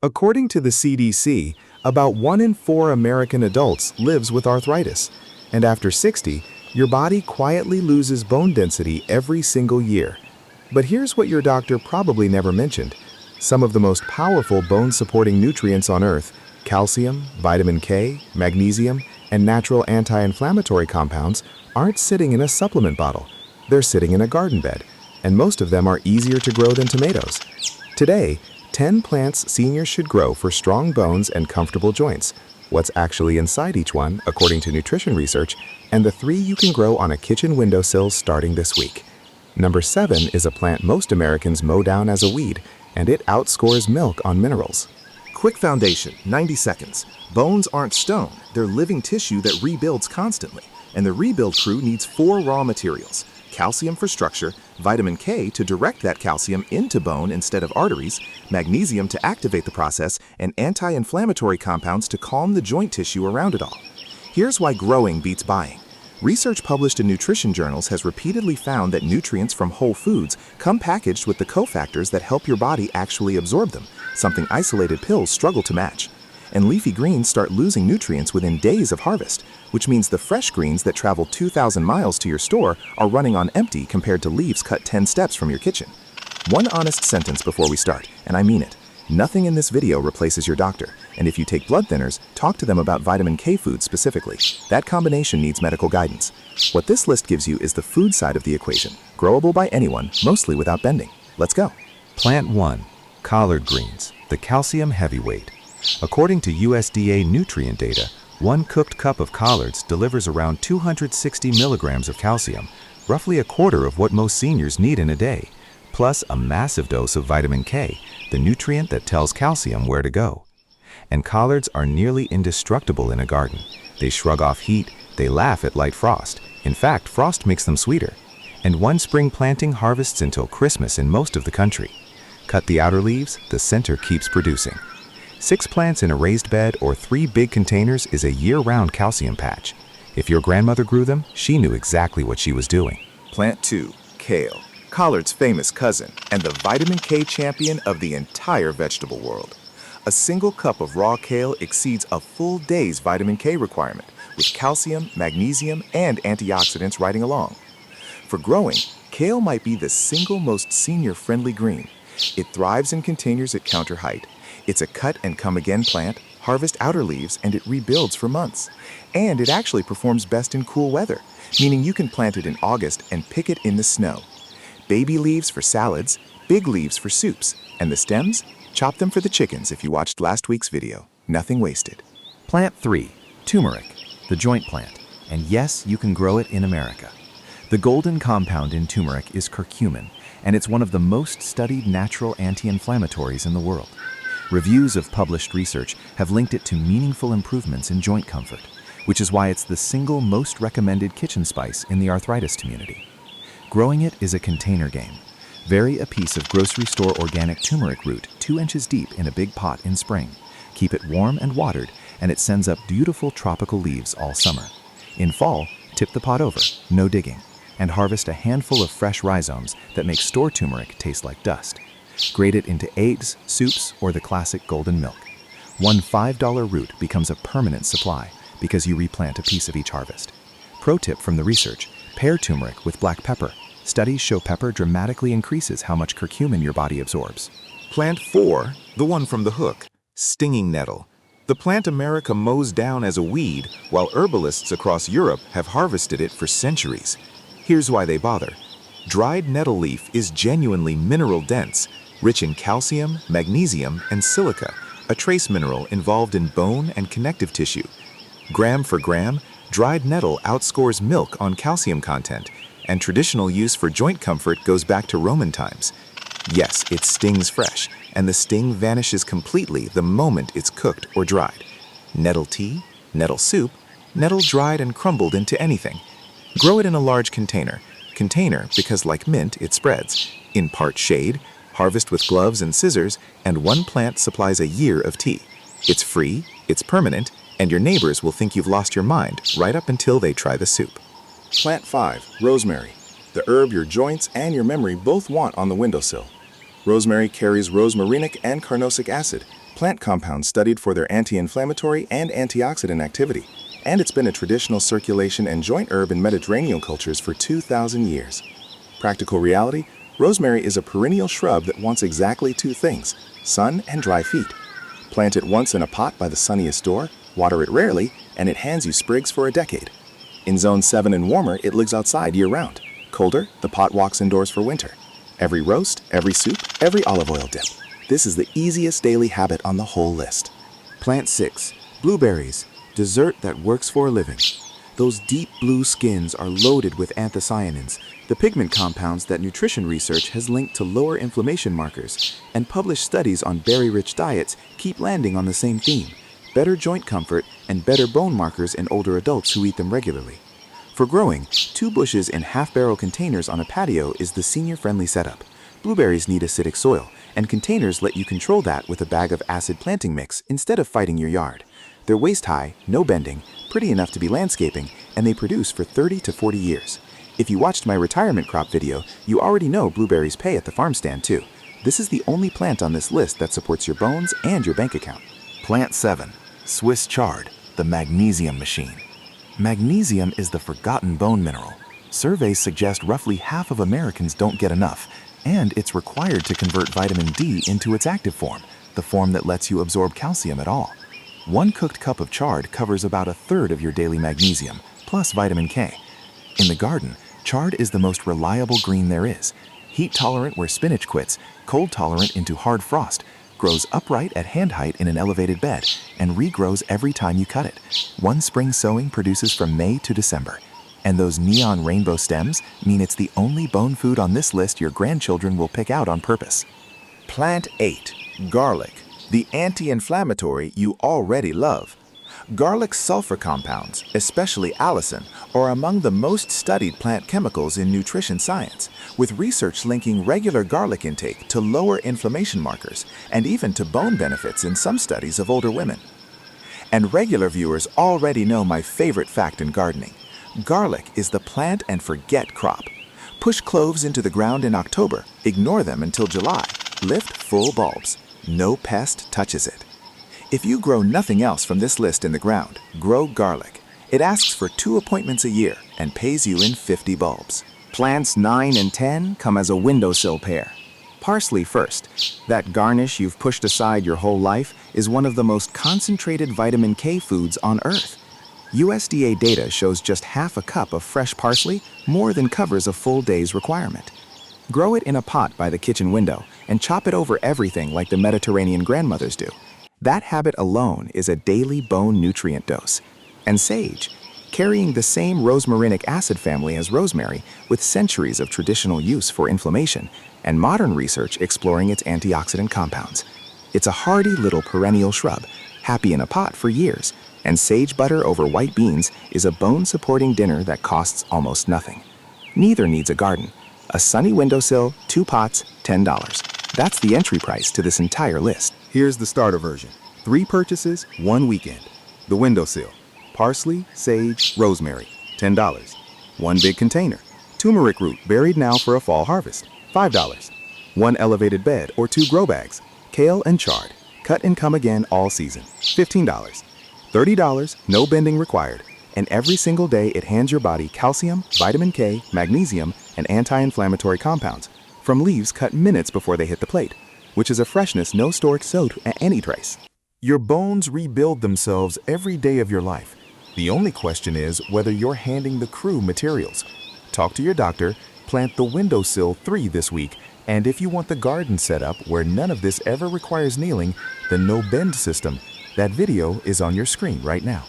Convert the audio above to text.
According to the CDC, about 1 in 4 American adults lives with arthritis, and after 60, your body quietly loses bone density every single year. But here's what your doctor probably never mentioned. Some of the most powerful bone-supporting nutrients on Earth, calcium, vitamin K, magnesium, and natural anti-inflammatory compounds, aren't sitting in a supplement bottle. They're sitting in a garden bed, and most of them are easier to grow than tomatoes. Today, 10 plants seniors should grow for strong bones and comfortable joints, what's actually inside each one according to nutrition research, and the 3 you can grow on a kitchen windowsill starting this week. Number 7 is a plant most Americans mow down as a weed, and it outscores milk on minerals. Quick foundation, 90 seconds. Bones aren't stone, they're living tissue that rebuilds constantly. And the rebuild crew needs 4 raw materials: calcium for structure, vitamin K to direct that calcium into bone instead of arteries, magnesium to activate the process, and anti-inflammatory compounds to calm the joint tissue around it all. Here's why growing beats buying. Research published in nutrition journals has repeatedly found that nutrients from whole foods come packaged with the cofactors that help your body actually absorb them, something isolated pills struggle to match. And leafy greens start losing nutrients within days of harvest, which means the fresh greens that travel 2,000 miles to your store are running on empty compared to leaves cut 10 steps from your kitchen. One honest sentence before we start, and I mean it. Nothing in this video replaces your doctor, and if you take blood thinners, talk to them about vitamin K foods specifically. That combination needs medical guidance. What this list gives you is the food side of the equation, growable by anyone, mostly without bending. Let's go. Plant 1. Collard greens, the calcium heavyweight. According to USDA nutrient data, 1 cooked cup of collards delivers around 260 milligrams of calcium, roughly a quarter of what most seniors need in a day, plus a massive dose of vitamin K, the nutrient that tells calcium where to go. And collards are nearly indestructible in a garden. They shrug off heat, they laugh at light frost. In fact, frost makes them sweeter. And one spring planting harvests until Christmas in most of the country. Cut the outer leaves, the center keeps producing. 6 plants in a raised bed or 3 big containers is a year-round calcium patch. If your grandmother grew them, she knew exactly what she was doing. Plant 2. Kale, collard's famous cousin and the vitamin K champion of the entire vegetable world. A single cup of raw kale exceeds a full day's vitamin K requirement, with calcium, magnesium, and antioxidants riding along. For growing, kale might be the single most senior-friendly green. It thrives in containers at counter height. It's a cut-and-come-again plant, harvest outer leaves, and it rebuilds for months. And it actually performs best in cool weather, meaning you can plant it in August and pick it in the snow. Baby leaves for salads, big leaves for soups, and the stems? Chop them for the chickens if you watched last week's video. Nothing wasted. Plant 3. Turmeric, the joint plant. And yes, you can grow it in America. The golden compound in turmeric is curcumin, and it's one of the most studied natural anti-inflammatories in the world. Reviews of published research have linked it to meaningful improvements in joint comfort, which is why it's the single most recommended kitchen spice in the arthritis community. Growing it is a container game. Vary a piece of grocery store organic turmeric root 2 inches deep in a big pot in spring. Keep it warm and watered, and it sends up beautiful tropical leaves all summer. In fall, tip the pot over, no digging, and harvest a handful of fresh rhizomes that make store turmeric taste like dust. Grate it into eggs, soups, or the classic golden milk. One $5 root becomes a permanent supply because you replant a piece of each harvest. Pro tip from the research, pair turmeric with black pepper. Studies show pepper dramatically increases how much curcumin your body absorbs. Plant 4, the one from the hook, stinging nettle. The plant America mows down as a weed, while herbalists across Europe have harvested it for centuries. Here's why they bother. Dried nettle leaf is genuinely mineral dense, rich in calcium, magnesium, and silica, a trace mineral involved in bone and connective tissue. Gram for gram, dried nettle outscores milk on calcium content, and traditional use for joint comfort goes back to Roman times. Yes, it stings fresh, and the sting vanishes completely the moment it's cooked or dried. Nettle tea, nettle soup, nettle dried and crumbled into anything. Grow it in a large container. Container because, like mint, it spreads. In part shade, harvest with gloves and scissors, and one plant supplies a year of tea. It's free, it's permanent, and your neighbors will think you've lost your mind right up until they try the soup. Plant 5. Rosemary, the herb your joints and your memory both want on the windowsill. Rosemary carries rosmarinic and carnosic acid, plant compounds studied for their anti-inflammatory and antioxidant activity, and it's been a traditional circulation and joint herb in Mediterranean cultures for 2,000 years. Practical reality, rosemary is a perennial shrub that wants exactly two things: sun and dry feet. Plant it once in a pot by the sunniest door, water it rarely, and it hands you sprigs for a decade. In Zone 7 and warmer, it lives outside year-round. Colder, the pot walks indoors for winter. Every roast, every soup, every olive oil dip. This is the easiest daily habit on the whole list. Plant 6. Blueberries. Dessert that works for a living. Those deep blue skins are loaded with anthocyanins, the pigment compounds that nutrition research has linked to lower inflammation markers, and published studies on berry-rich diets keep landing on the same theme: better joint comfort and better bone markers in older adults who eat them regularly. For growing, 2 bushes in half-barrel containers on a patio is the senior-friendly setup. Blueberries need acidic soil, and containers let you control that with a bag of acid planting mix instead of fighting your yard. They're waist-high, no bending, pretty enough to be landscaping, and they produce for 30 to 40 years. If you watched my retirement crop video, you already know blueberries pay at the farm stand too. This is the only plant on this list that supports your bones and your bank account. Plant 7. Swiss chard, the magnesium machine. Magnesium is the forgotten bone mineral. Surveys suggest roughly half of Americans don't get enough, and it's required to convert vitamin D into its active form, the form that lets you absorb calcium at all. 1 cooked cup of chard covers about a third of your daily magnesium, plus vitamin K. In the garden, chard is the most reliable green there is. Heat-tolerant where spinach quits, cold-tolerant into hard frost, grows upright at hand height in an elevated bed, and regrows every time you cut it. 1 spring sowing produces from May to December. And those neon rainbow stems mean it's the only bone food on this list your grandchildren will pick out on purpose. Plant 8. Garlic, the anti-inflammatory you already love. Garlic's sulfur compounds, especially allicin, are among the most studied plant chemicals in nutrition science, with research linking regular garlic intake to lower inflammation markers and even to bone benefits in some studies of older women. And regular viewers already know my favorite fact in gardening. Garlic is the plant and forget crop. Push cloves into the ground in October, ignore them until July, lift full bulbs. No pest touches it. If you grow nothing else from this list in the ground, grow garlic. It asks for 2 appointments a year and pays you in 50 bulbs. Plants 9 and 10 come as a windowsill pair. Parsley first. That garnish you've pushed aside your whole life is one of the most concentrated vitamin K foods on Earth. USDA data shows just half a cup of fresh parsley more than covers a full day's requirement. Grow it in a pot by the kitchen window and chop it over everything like the Mediterranean grandmothers do. That habit alone is a daily bone nutrient dose. And sage, carrying the same rosmarinic acid family as rosemary with centuries of traditional use for inflammation and modern research exploring its antioxidant compounds. It's a hardy little perennial shrub, happy in a pot for years, and sage butter over white beans is a bone-supporting dinner that costs almost nothing. Neither needs a garden. A sunny windowsill, 2 pots, $10. That's the entry price to this entire list. Here's the starter version. 3 purchases, 1 weekend. The windowsill. Parsley, sage, rosemary, $10. 1 big container. Turmeric root buried now for a fall harvest, $5. 1 elevated bed or 2 grow bags. Kale and chard. Cut and come again all season, $15. $30, no bending required. And every single day it hands your body calcium, vitamin K, magnesium, and anti-inflammatory compounds from leaves cut minutes before they hit the plate, which is a freshness no store sold at any price. Your bones rebuild themselves every day of your life. The only question is whether you're handing the crew materials. Talk to your doctor, plant the windowsill 3 this week, and if you want the garden set up where none of this ever requires kneeling, the no bend system, that video is on your screen right now.